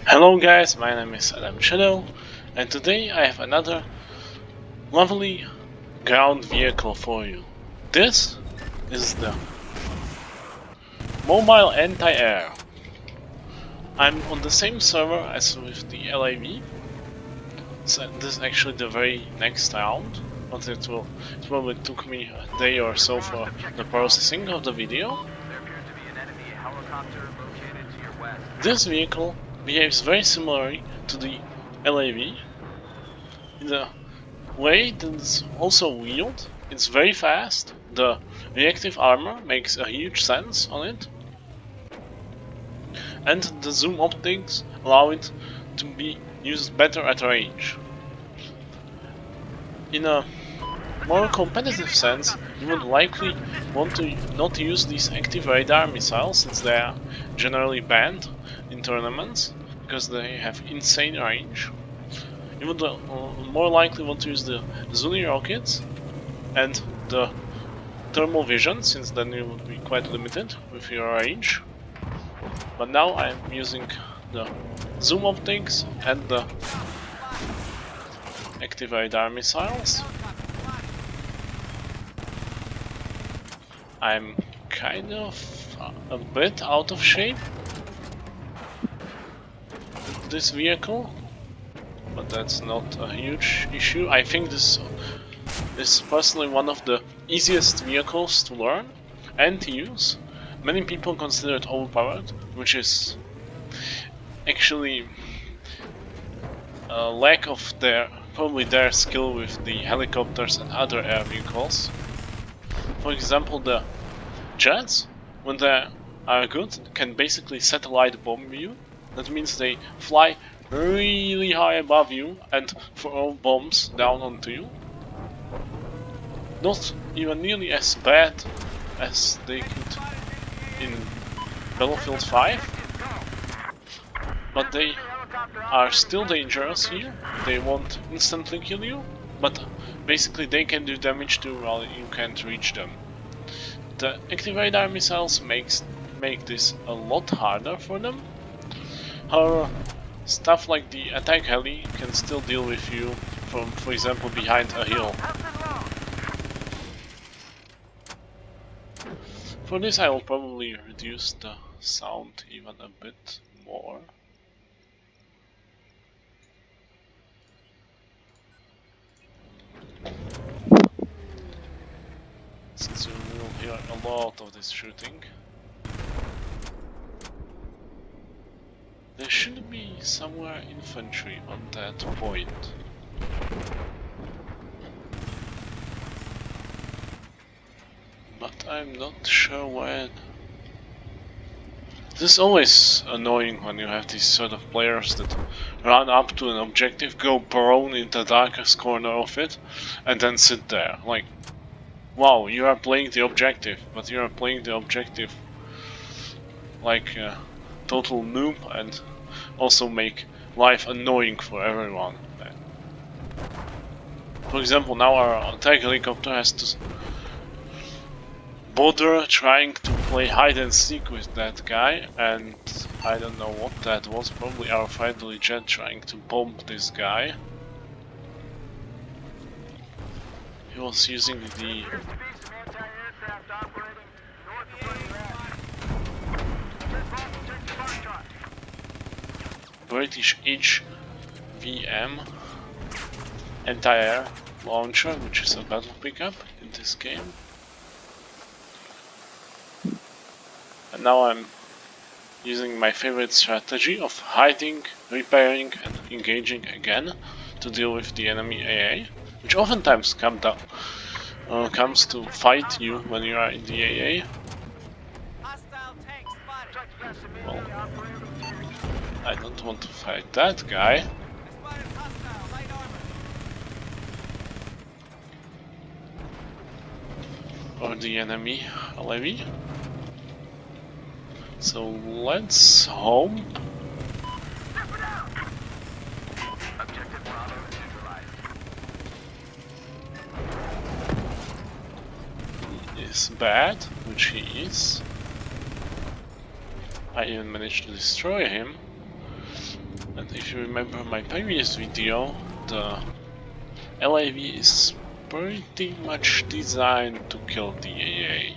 Hello guys, my name is Adam Shadow, and today I have another lovely ground vehicle for you. This is the mobile anti-air. I'm on the same server as with the LAV, so this is actually the very next round, but it probably took me a day or so for the processing of the video. This vehicle behaves very similarly to the LAV in the way that it's also wheeled. It's very fast. The reactive armor makes a huge sense on it, and the zoom optics allow it to be used better at range. In a more competitive sense, you would likely want to not use these active radar missiles, since they are generally banned in tournaments because they have insane range. You would more likely want to use the Zuni rockets and the thermal vision, since then you would be quite limited with your range. But now I'm using the zoom optics and the active radar missiles. I'm kind of a bit out of shape with this vehicle, but that's not a huge issue. I think this is personally one of the easiest vehicles to learn and to use. Many people consider it overpowered, which is actually a lack of probably their skill with the helicopters and other air vehicles. For example, the jets, when they are good, can basically satellite bomb you. That means they fly really high above you and throw bombs down onto you. Not even nearly as bad as they could in Battlefield 5, but they are still dangerous here. They won't instantly kill you, but basically they can do damage too while you can't reach them. The active radar missiles make this a lot harder for them. However, stuff like the attack heli can still deal with you from, for example, behind a hill. For this I will probably reduce the sound even a bit more. Since you will hear a lot of this shooting. There should be somewhere infantry on that point. But I'm not sure where. This is always annoying when you have these sort of players that run up to an objective, go prone in the darkest corner of it, and then sit there. Like, wow, you are playing the objective, but you are playing the objective like a total noob and also make life annoying for everyone. For example, now our attack helicopter has to bother trying to play hide and seek with that guy, and I don't know what that was, probably our fighter jet trying to bomb this guy. He was using the British HVM anti-air launcher, which is a battle pickup in this game. And now I'm using my favorite strategy of hiding, repairing and engaging again to deal with the enemy AA, which oftentimes comes to fight you when you are in the AA. Well, I don't want to fight that guy. Or the enemy levy. So let's hope he is bad, which he is. I even managed to destroy him. And if you remember my previous video, the LAV is pretty much designed to kill the AA.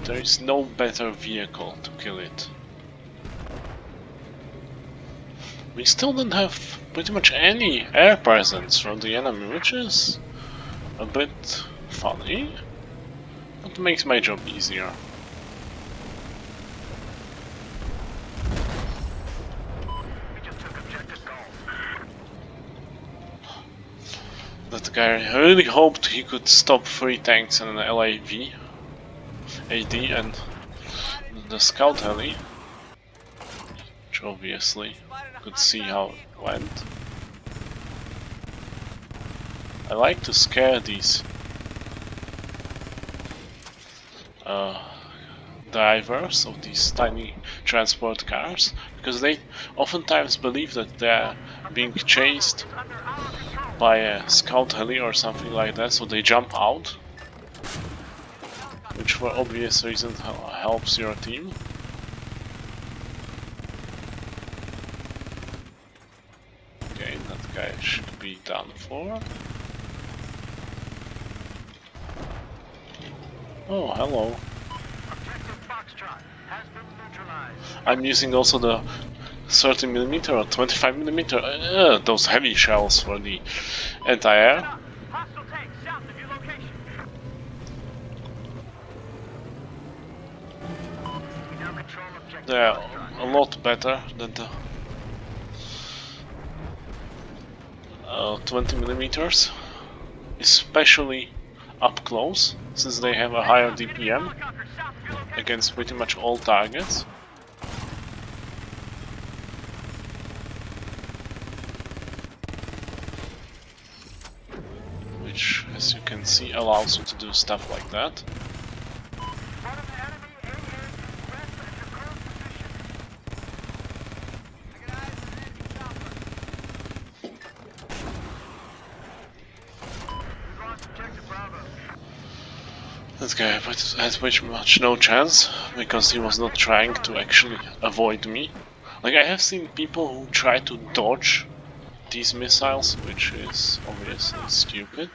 There is no better vehicle to kill it. We still don't have pretty much any air presence from the enemy, which is a bit funny, but makes my job easier. That guy really hoped he could stop 3 tanks and an LAV, AD and the scout heli, which obviously could see how it went. I like to scare these drivers of these tiny transport cars, because they oftentimes believe that they're being chased by a scout heli or something like that, so they jump out, which for obvious reasons helps your team. Okay, that guy should be done for. Oh, hello. I'm using also the 30mm or 25mm, those heavy shells for the anti-air. They're a lot better than the 20mm, especially up close, since they have a higher DPM against pretty much all targets. Which, as you can see, allows you to do stuff like that. This guy had pretty much no chance, because he was not trying to actually avoid me. Like, I have seen people who try to dodge these missiles, which is obviously stupid.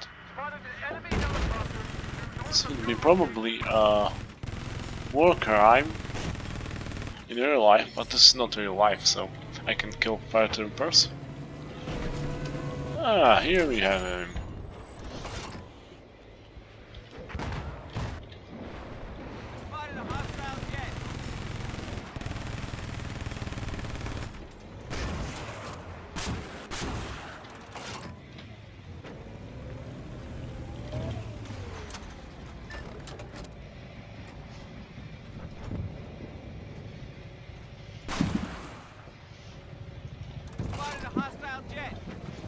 This would be probably a war crime in real life, but this is not real life, so I can kill paratroopers. Ah, here we have him.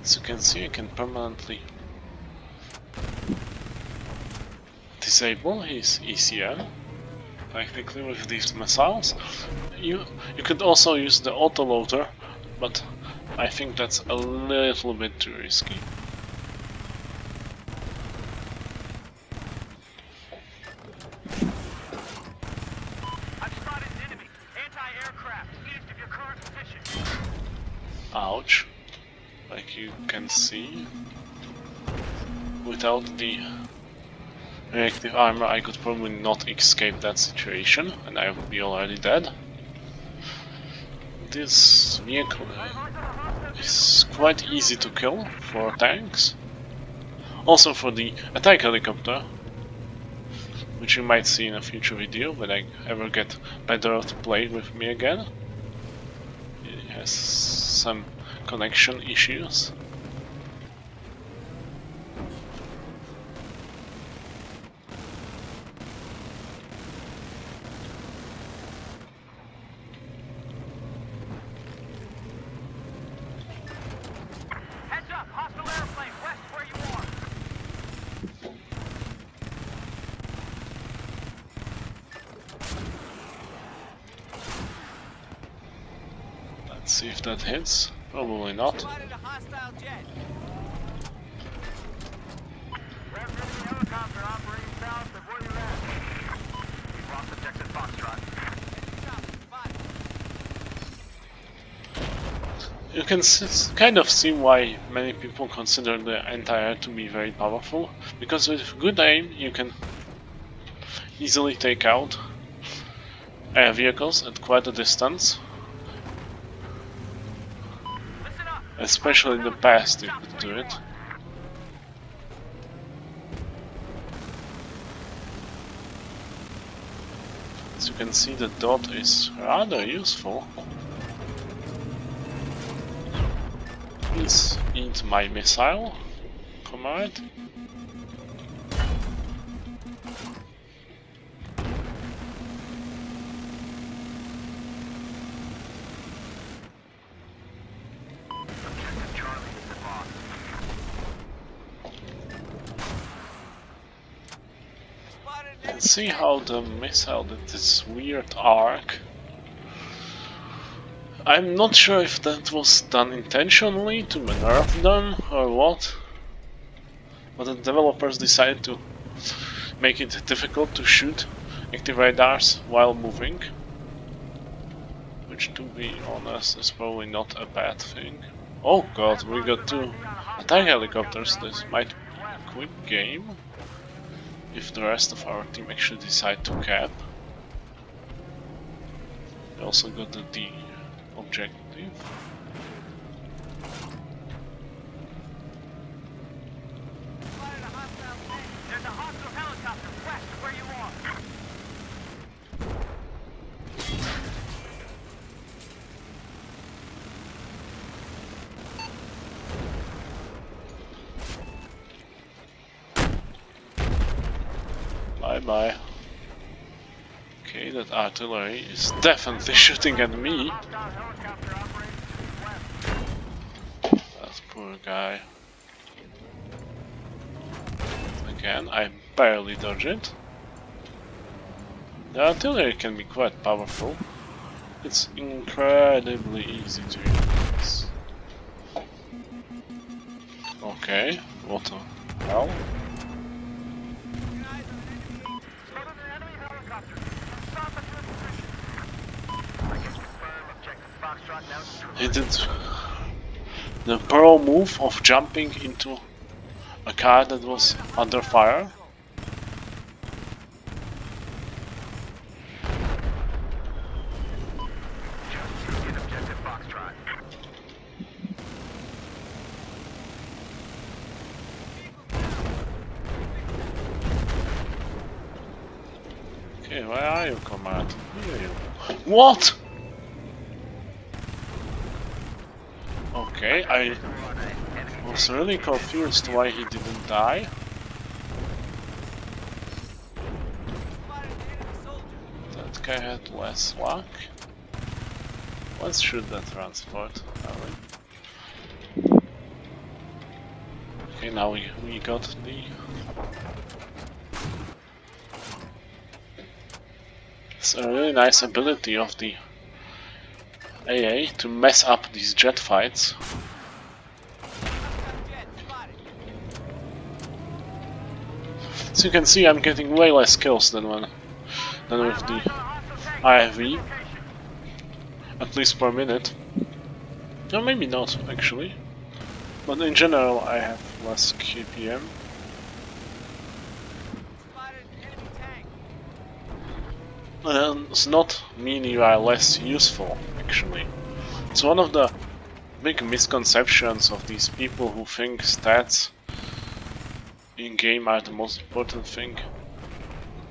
As you can see, I can permanently disable his ECM, technically, with these missiles. You could also use the autoloader, but I think that's a little bit too risky. Ouch. Like you can see, without the reactive armor I could probably not escape that situation, and I would be already dead. This vehicle is quite easy to kill for tanks. Also for the attack helicopter, which you might see in a future video when I ever get better to play with me again. It has some connection issues. Heads up, hostile airplane west where you are. Let's see if that hits. Probably not. You can kind of see why many people consider the anti-air to be very powerful, because with good aim you can easily take out air vehicles at quite a distance. Especially in the past you could do it. As you can see, the dot is rather useful. Please eat my missile, comrade. Let's see how the missile did this weird arc. I'm not sure if that was done intentionally to nerf them or what, but the developers decided to make it difficult to shoot active radars while moving, which to be honest is probably not a bad thing. Oh god, we got 2 attack helicopters. This might be a quick game if the rest of our team actually decide to cap. We also got the D objective. There's a hostile helicopter west of where you are. Bye bye. Okay, that artillery is definitely shooting at me. That poor guy. Again, I barely dodge it. The artillery can be quite powerful. It's incredibly easy to use. Okay, what the hell? He did the pro move of jumping into a car that was under fire. Okay, where are you, comrade? Here you. What? Okay, I was really confused why he didn't die. That guy had less luck. Let's shoot that transport. Okay, now we got the... It's a really nice ability of the AA to mess up these jet fights. As you can see, I'm getting way less kills than with the IFV, at least per minute. No, maybe not actually, but in general I have less KPM. It's not mean you are less useful, actually. It's one of the big misconceptions of these people who think stats in game are the most important thing.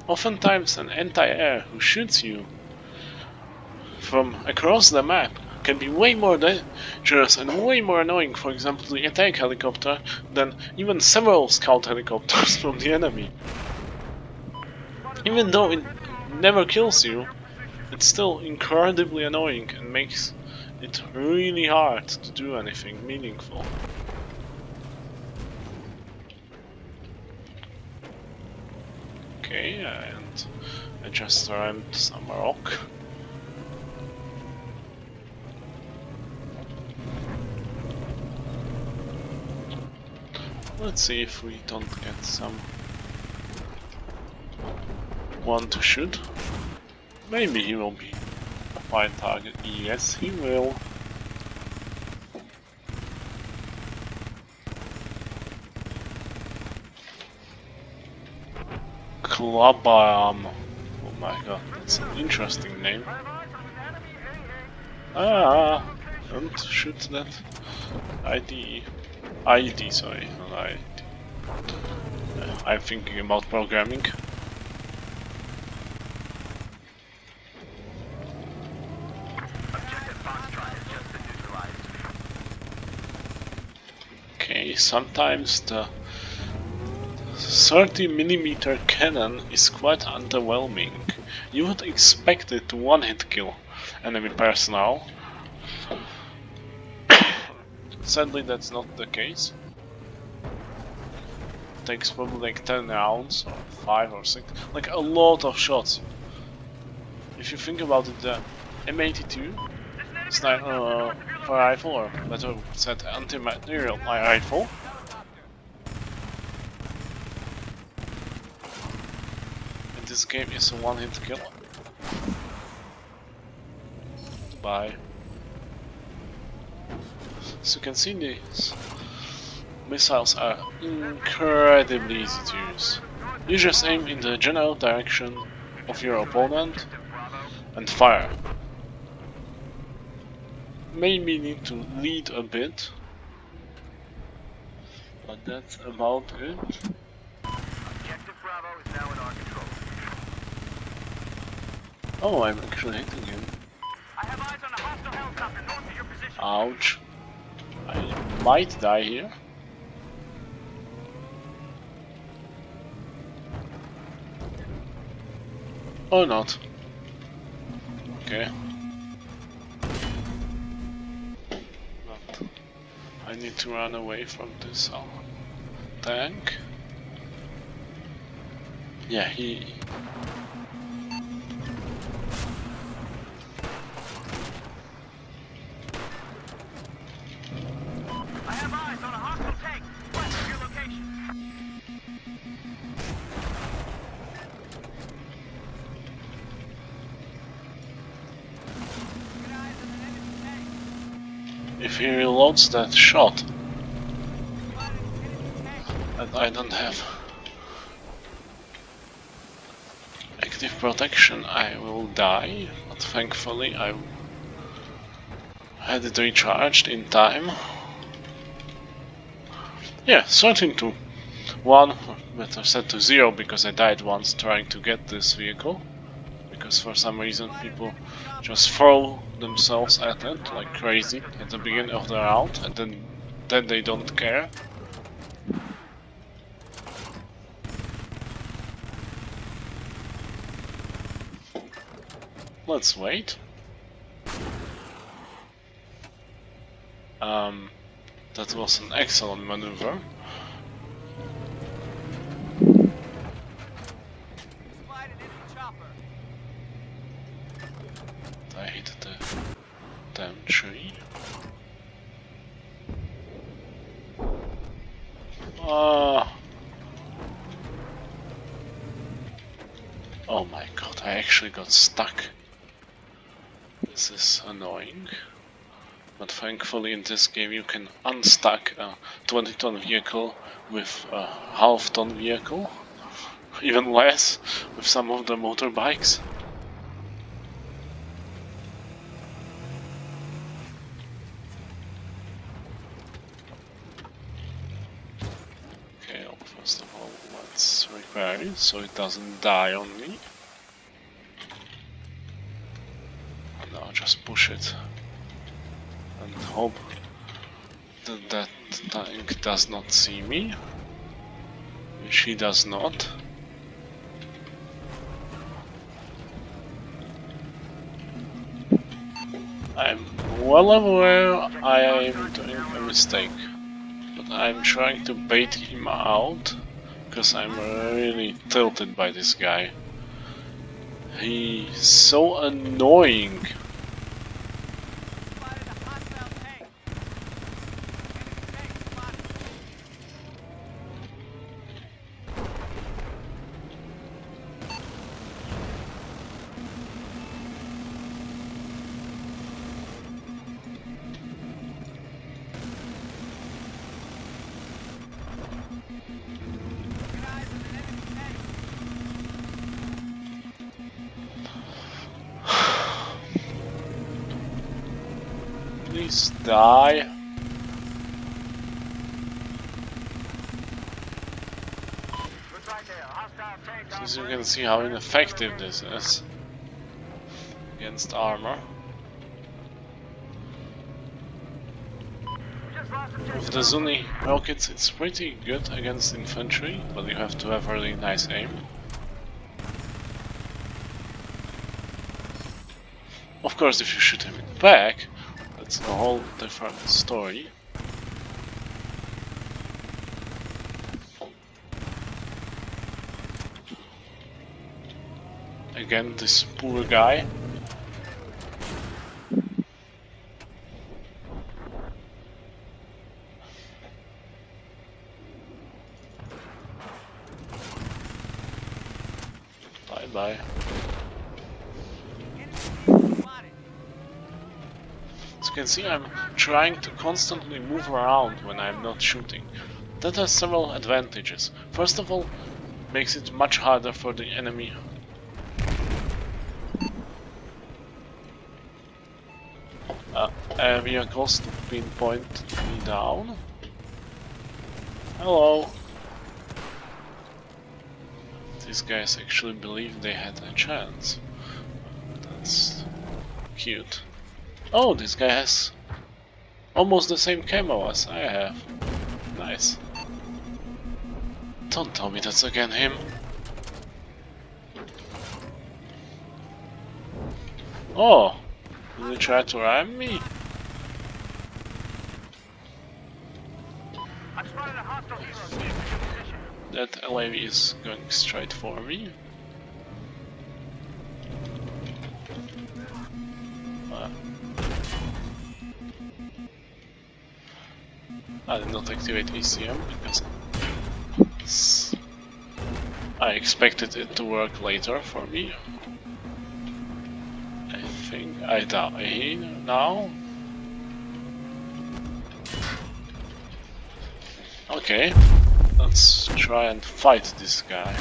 Oftentimes an anti-air who shoots you from across the map can be way more dangerous and way more annoying, for example the attack helicopter, than even several scout helicopters from the enemy. Even though it never kills you, it's still incredibly annoying and makes it really hard to do anything meaningful. Okay, and I just rammed some rock. Let's see if we don't get some one to shoot. Maybe he will be a fine target. Yes, he will. Klabam. Oh my god, that's an interesting name. Ah, don't shoot that. ID, sorry, not ID. I'm thinking about programming. Okay, sometimes the 30mm cannon is quite underwhelming. You would expect it to one-hit kill enemy personnel. Sadly, that's not the case. It takes probably like 10 rounds, or 5 or 6, like a lot of shots. If you think about it, the M82 sniper rifle, or better said anti-material rifle, in this game is a one-hit kill. Bye. So you can see these missiles are incredibly easy to use. You just aim in the general direction of your opponent and fire. Maybe need to lead a bit, but that's about it. Objective Bravo is now in our control. Oh, I'm actually hitting him. I have eyes on a hostile helicopter north of your position. Ouch. I might die here. Or not. Okay. But I need to run away from this tank. Yeah, he... I have eyes on a hostile tank west of your location. Good eyes on an enemy tank. If he reloads that shot Spotted an enemy tank. that I don't have active protection, I will die, but thankfully I had it recharged in time. Yeah, 13 to 1, better set to 0 because I died once trying to get this vehicle. Because for some reason people just throw themselves at it like crazy at the beginning of the round and then they don't care. Let's wait. That was an excellent maneuver. Spotted an enemy chopper. I hit the damn tree. Oh my god, I actually got stuck. This is annoying. But thankfully in this game you can unstuck a 20-ton vehicle with a half-ton vehicle. Even less with some of the motorbikes. Okay, well, first of all let's repair it so it doesn't die on me. And now just push it. And hope that that tank does not see me, which he does not. I'm well aware I am doing a mistake, but I'm trying to bait him out because I'm really tilted by this guy. He's so annoying. Spotted a hostile tank. Enemy tank spotted. Good eyes on an enemy tank. Please die. So as you can see how ineffective this is against armor. With the Zuni rockets it's pretty good against infantry, but you have to have really nice aim. Of course if you shoot him in the back, that's a whole different story. Again, this poor guy. Bye bye. As you can see, I'm trying to constantly move around when I'm not shooting. That has several advantages. First of all, makes it much harder for the enemy vehicles to pinpoint me down. Hello. These guys actually believe they had a chance. That's cute. Oh, this guy has almost the same camo as I have. Nice. Don't tell me that's again him. Oh, did he try to ram me? That LAV is going straight for me. I did not activate ECM because I expected it to work later for me. I think I die now. Okay, let's try and fight this guy.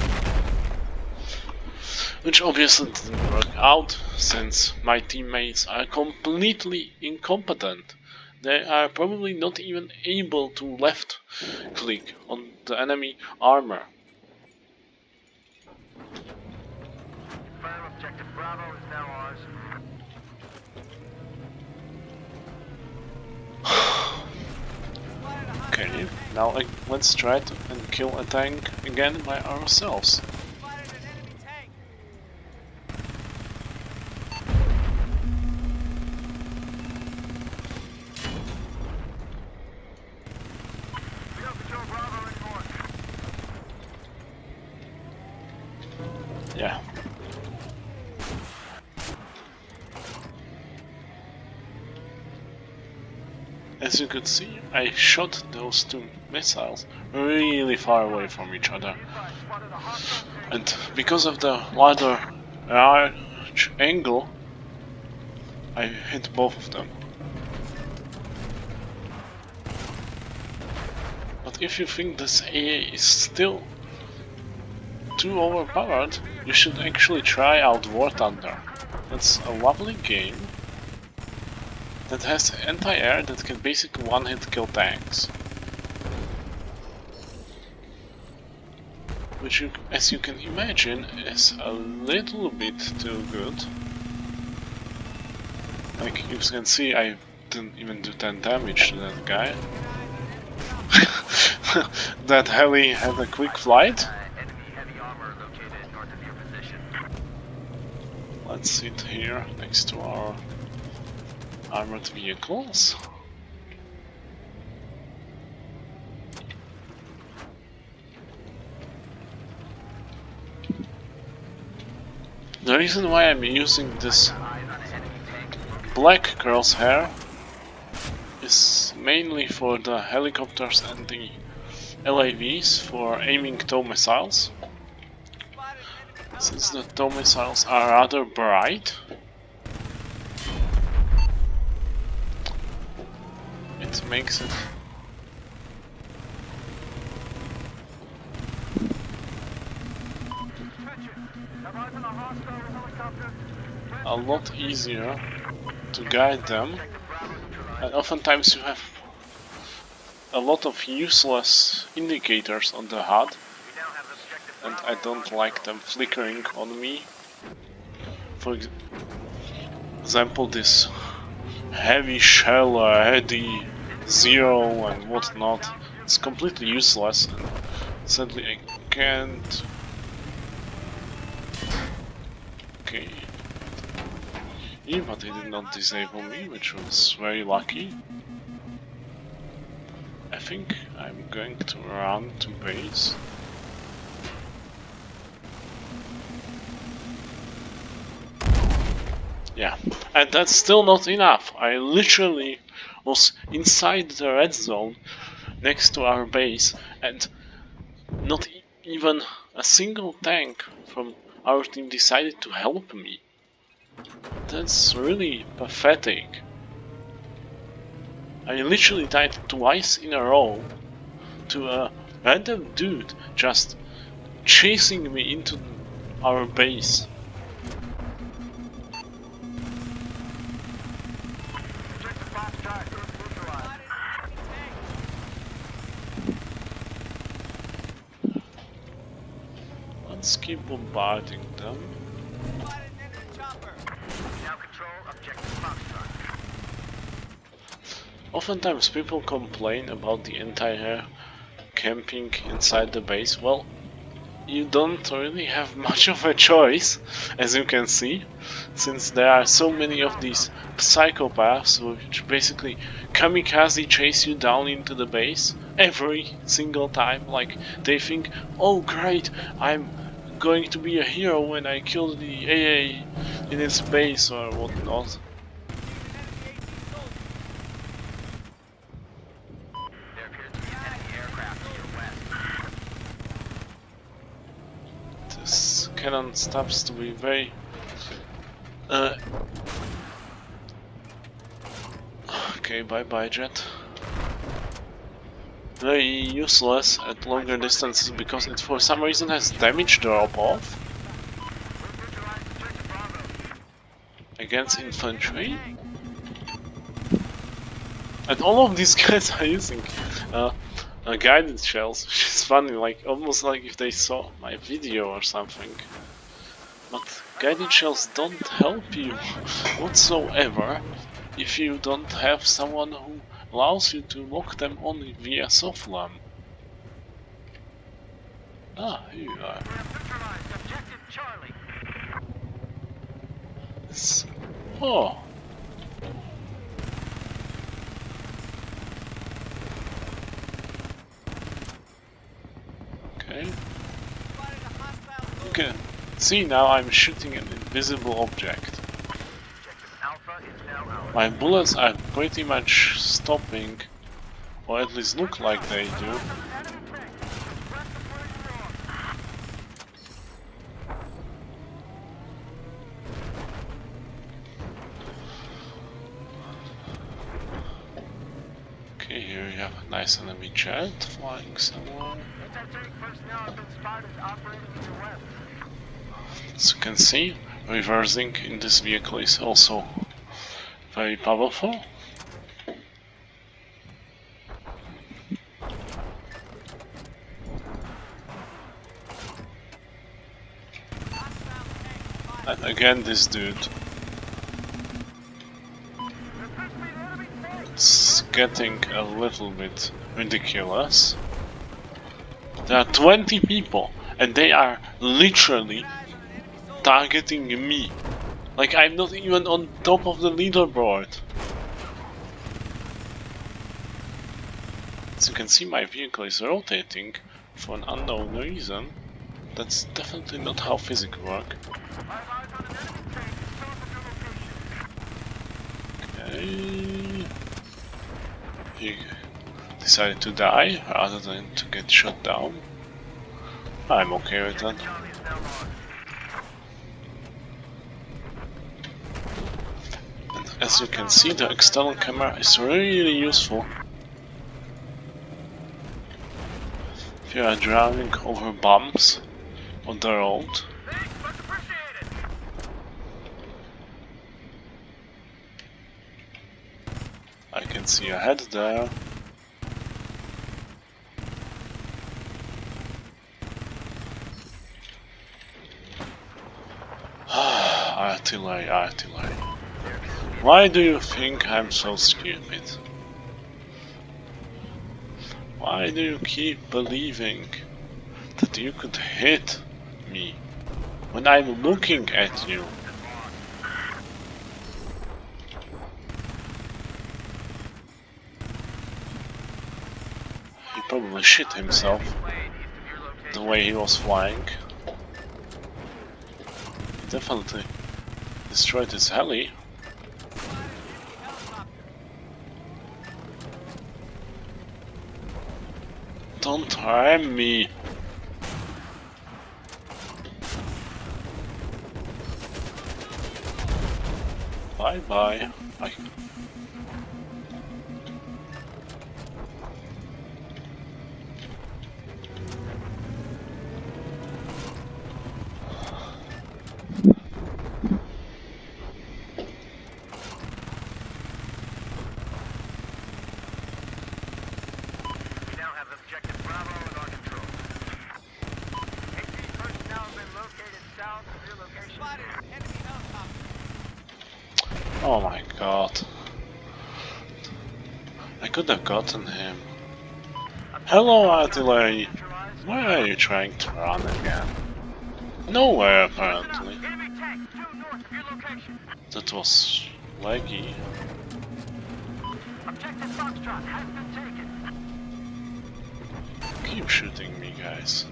Which obviously didn't work out, since my teammates are completely incompetent. They are probably not even able to left click on the enemy armor. Objective Bravo is now ours. Okay, now let's try to and kill a tank again by ourselves. Yeah. As you could see, I shot those two missiles really far away from each other. And because of the large angle, I hit both of them. But if you think this AA is still too overpowered, you should actually try out War Thunder. It's a lovely game that has anti-air that can basically one-hit kill tanks. Which, as you can imagine, is a little bit too good. Like you can see, I didn't even do 10 damage to that guy. That heli had a quick flight. Let's sit here next to our armored vehicles. The reason why I'm using this black crosshair is mainly for the helicopters and the LAVs for aiming tow missiles. Since the tow missiles are rather bright, it makes it a lot easier to guide them And oftentimes you have a lot of useless indicators on the HUD, and I don't like them flickering on me. For example, this heavy shell, heady zero and whatnot. It's completely useless, and sadly I can't. Okay. Yeah, but it did not disable me, which was very lucky. I think I'm going to run to base. Yeah, and that's still not enough. I literally was inside the red zone next to our base, and not even a single tank from our team decided to help me. That's really pathetic. I literally died twice in a row to a random dude just chasing me into our base. Let's keep bombarding them. Oftentimes people complain about the entire camping inside the base. Well, you don't really have much of a choice, as you can see, since there are so many of these psychopaths which basically kamikaze chase you down into the base every single time. Like, they think, oh great, I'm going to be a hero when I kill the AA in its base or whatnot. This cannon stops to be very okay, bye jet. Very useless at longer distances because it for some reason has damage drop off against infantry. And all of these guys are using guided shells, which is funny, like almost like if they saw my video or something. But guided shells don't help you whatsoever if you don't have someone who allows you to lock them on via softlam. Ah, here you are. It's... Oh. Okay. Okay. See, now I'm shooting an invisible object. My bullets are pretty much stopping, or at least look like they do. Okay, here we have a nice enemy jet flying somewhere. As you can see, reversing in this vehicle is also very powerful. And again this dude. It's getting a little bit ridiculous. There are 20 people and they are literally targeting me. Like, I'm not even on top of the leaderboard. As you can see, my vehicle is rotating for an unknown reason. That's definitely not how physics work. Okay. He decided to die rather than to get shot down. I'm okay with that. And as you can see, the external camera is really useful if you are driving over bumps on the road. I can't see ahead there. Artillery, artillery. Why do you think I'm so stupid? Why do you keep believing that you could hit me when I'm looking at you? He probably shit himself the way he was flying. He definitely destroyed his heli. Don't ram me. Bye bye. Bye. Oh my god. I could have gotten him. Hello, artillery. Where are you trying to run again? Nowhere, apparently. That was laggy. Keep shooting me, guys.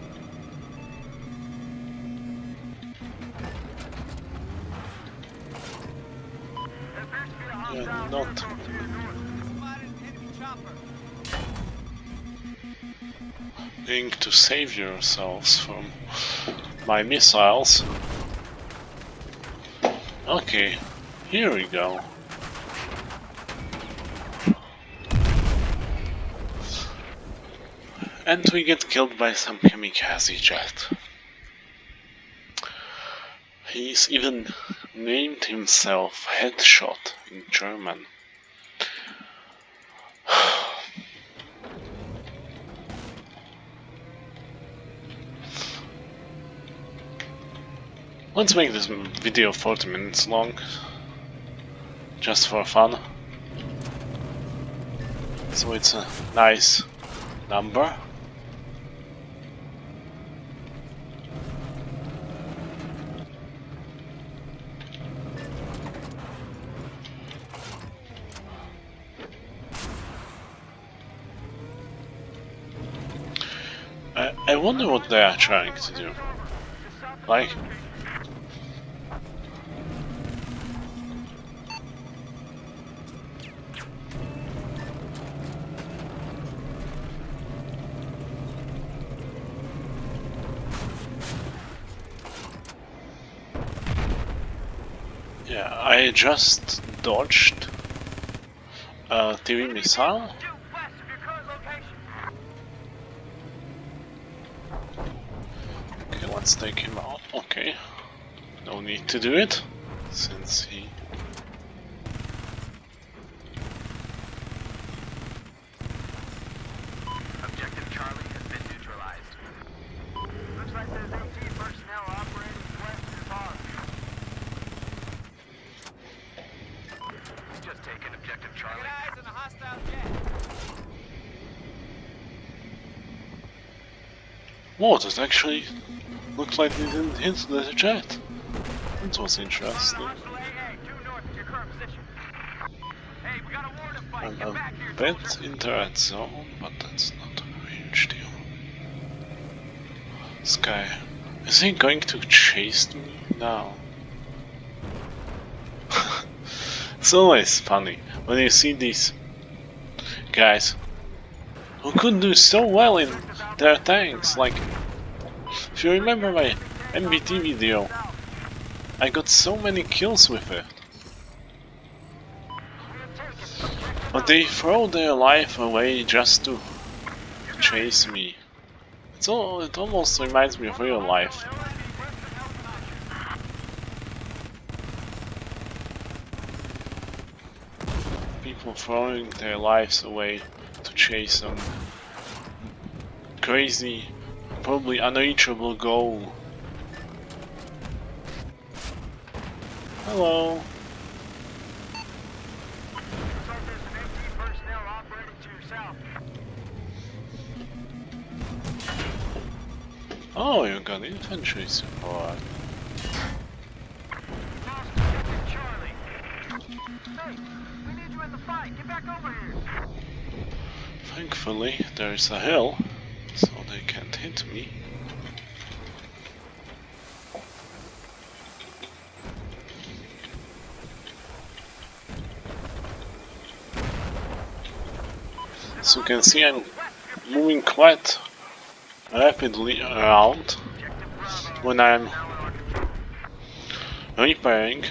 You're not going to save yourselves from my missiles. Okay, here we go. And we get killed by some kamikaze jet. He's even named himself Headshot in German. Let's make this video 40 minutes long, just for fun. So it's a nice number. I wonder what they are trying to do. Like, yeah, I just dodged a TV missile. Okay, let's take him out. Okay, no need to do it, since he... Objective Charlie has been neutralized. Looks like there's 18 personnel operating west of Bond. Just taken objective Charlie. Get eyes on a hostile jet. Whoa, that actually looks like they didn't hit the jet. That was interesting. I'm a bit in the red zone, but that's not a huge deal. This guy, is he going to chase me now? It's always funny when you see these guys who could do so well in their tanks. Like, if you remember my MBT video, I got so many kills with it. But they throw their life away just to chase me. It almost reminds me of real life. people throwing their lives away to chase some crazy, probably unreachable goal. Hello. Looks like there's some MT personnel operating to your south. Oh, you got infantry support. Lost objective Charlie. Hey, we need you in the fight. Get back over here. Thankfully, there is a hill, so they can't hit me. As you can see, I'm moving quite rapidly around when I'm repairing.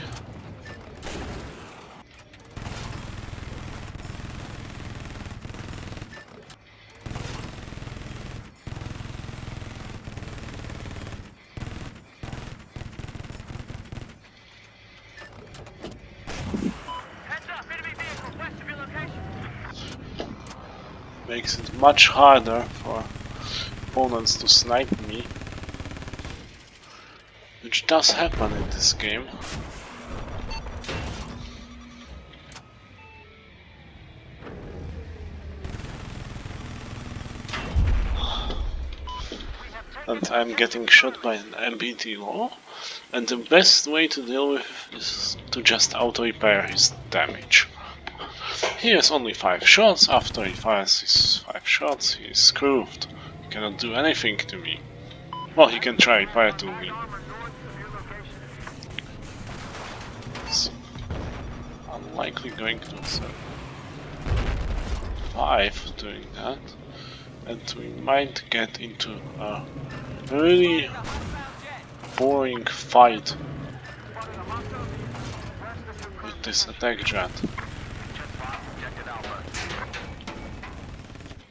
Heads up, enemy vehicle west of your location. Makes it much harder for opponents to snipe me, which does happen in this game. And I'm getting shot by an MBT law, and the best way to deal with it is to just auto-repair his damage. He has only 5 shots. After he fires his 5 shots, he is screwed. He cannot do anything to me. Well, he can try repair to me. It's unlikely going to survive doing that, and we might get into a really boring fight with this attack jet.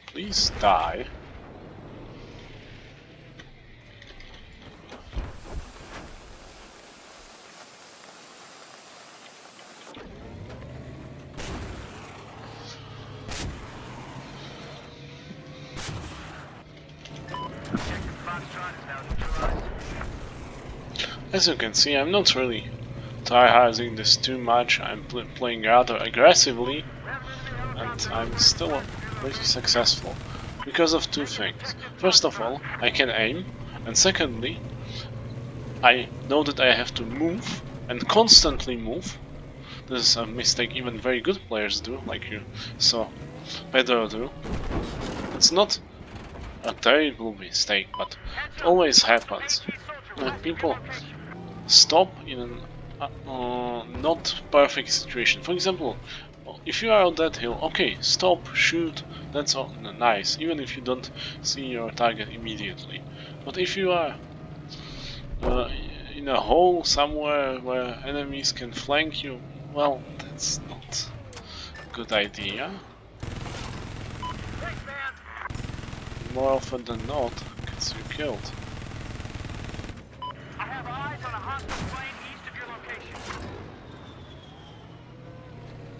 Please die. As you can see, I'm not really tryharding this too much. I'm playing rather aggressively, and I'm still pretty successful because of 2 things. First of all, I can aim, and secondly, I know that I have to move and constantly move. This is a mistake even very good players do, like you saw Pedro do. It's not a terrible mistake, but it always happens when people stop in an not perfect situation. For example, if you are on that hill, okay, stop, shoot, that's all nice, even if you don't see your target immediately. But if you are in a hole somewhere where enemies can flank you, well, that's not a good idea. More often than not, gets you killed. I have eyes on a hostile plane east of your location.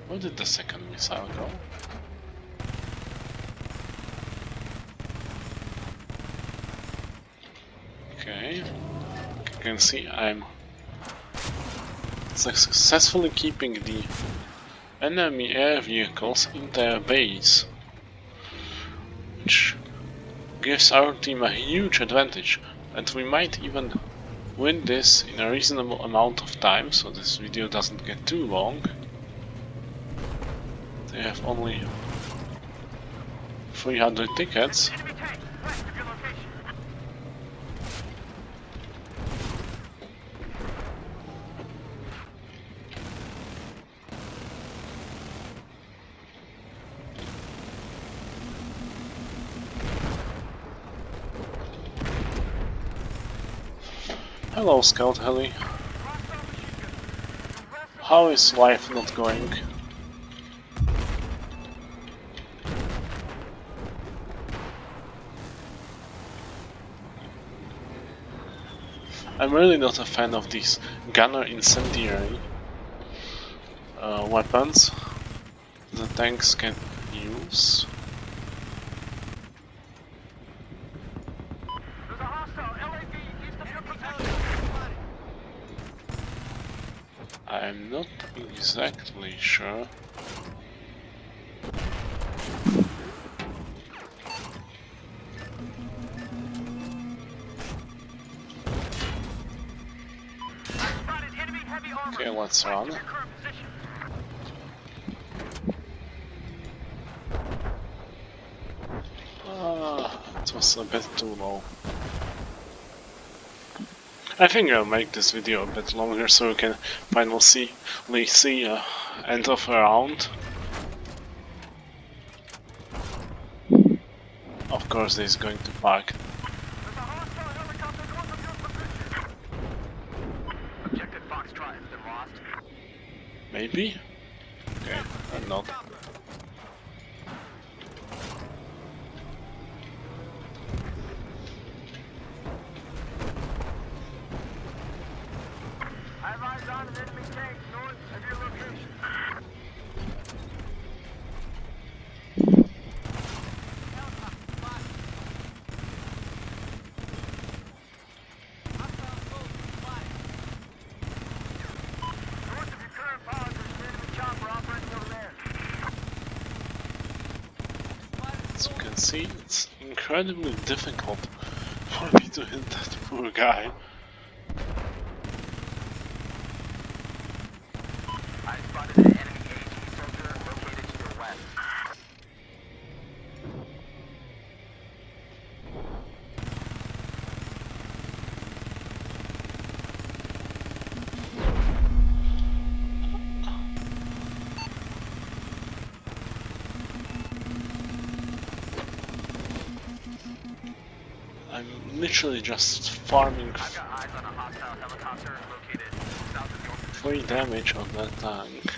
Where did the second missile go? Okay, you can see I'm successfully keeping the enemy air vehicles in their base, which gives our team a huge advantage, and we might even win this in a reasonable amount of time, so this video doesn't get too long. They have only 300 tickets. Enemy tank west of your location. Hello, Scout Heli. How is life not going? I'm really not a fan of these gunner incendiary weapons. the tanks can use. There's a hostile LAV east of your position. I'm not exactly sure. Spotted enemy heavy armor. Okay, let's run. Your current position. It was a bit too low. I think I'll make this video a bit longer so we can finally see end of a round. Of course, he's going to park. There's a hostile helicopter north of your position. Objective Foxtrot has been lost. Maybe? Okay, I'm not. I have eyes on an enemy tank north of your location. North of your current pod, there's an enemy chopper operating over there. As you can see, it's incredibly difficult for me to hit that poor guy. I spotted an enemy AT soldier located to your west. I'm literally just farming I've got eyes on a hostile helicopter located south of your position. 3 damage on that tank.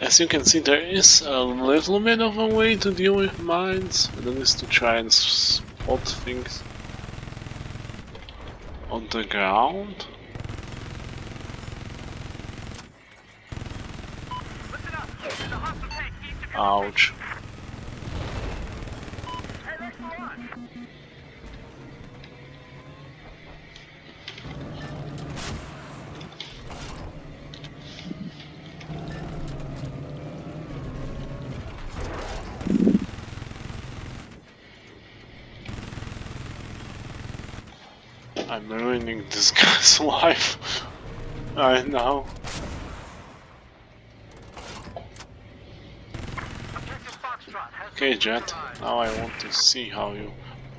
As you can see, there is a little bit of a way to deal with mines, and that is to try and spot things on the ground. Listen up! There's a hostile tank east of your Ouch. Hey, thanks a lot! I'm ruining this guy's life right now. Objective Foxtrot has Okay, been Jet, neutralized. now I want to see how you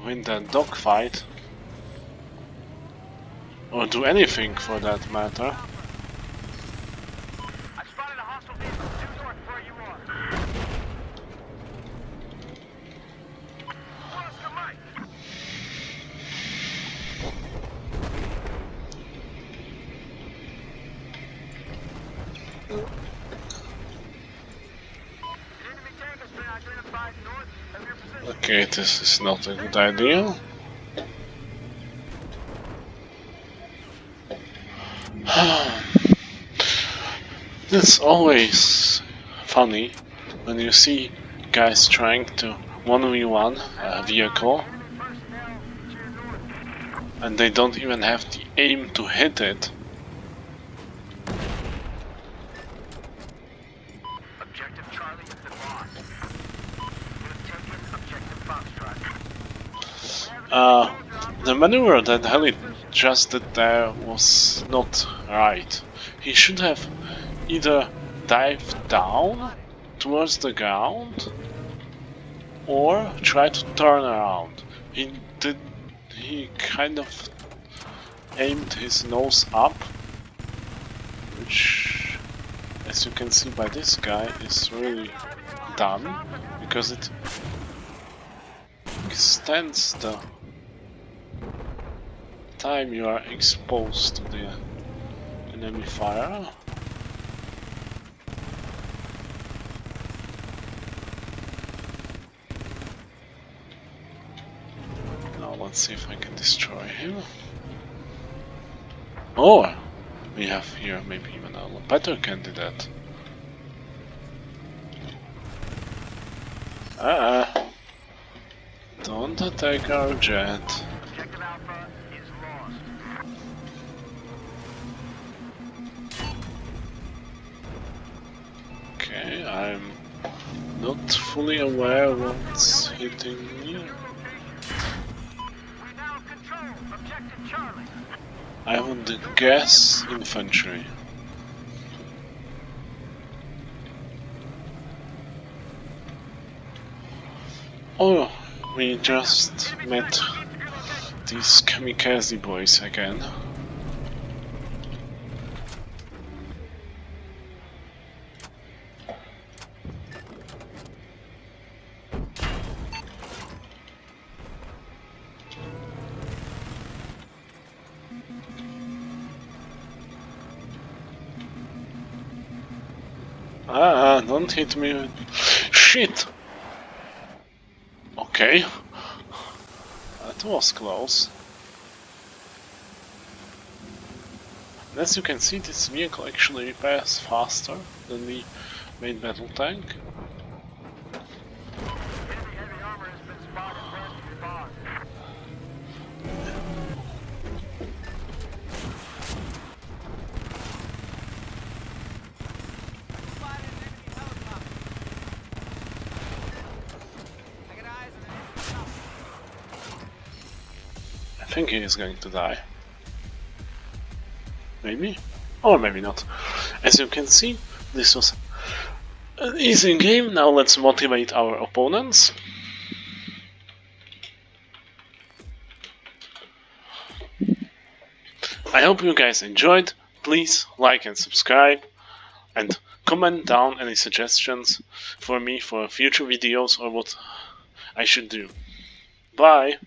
win that dogfight. Or do anything for that matter. I spotted a hostile vehicle due north where you are. Oscar Mike! An enemy tank has been identified north of your position. Okay, this is not a good idea. It's always funny when you see guys trying to 1v1 a vehicle Enemy personnel to your north. and they don't even have the aim to hit it. Objective Charlie has been lost. We've taken Objective Foxtrot. The maneuver that Heli just did there was not right. He should have either dived down towards the ground or tried to turn around. He kind of aimed his nose up, which, as you can see by this guy, is really dumb because it extends the time you are exposed to the enemy fire. Now let's see if I can destroy him. Or we have here maybe even a better candidate. Don't attack our jet. Objective Alpha is lost. Okay, I'm not fully aware what's hitting me. We now control Objective Charlie. I want the gas infantry. Oh, we just met these kamikaze boys again. Don't hit me. Shit! Okay. That was close. And as you can see, this vehicle actually repairs faster than the main battle tank. Heavy armor has been spotted west of your boss. I think he is going to die. Maybe? Or maybe not. As you can see, this was an easy game. Now let's motivate our opponents. I hope you guys enjoyed. Please like and subscribe. And comment down any suggestions for me for future videos or what I should do. Bye!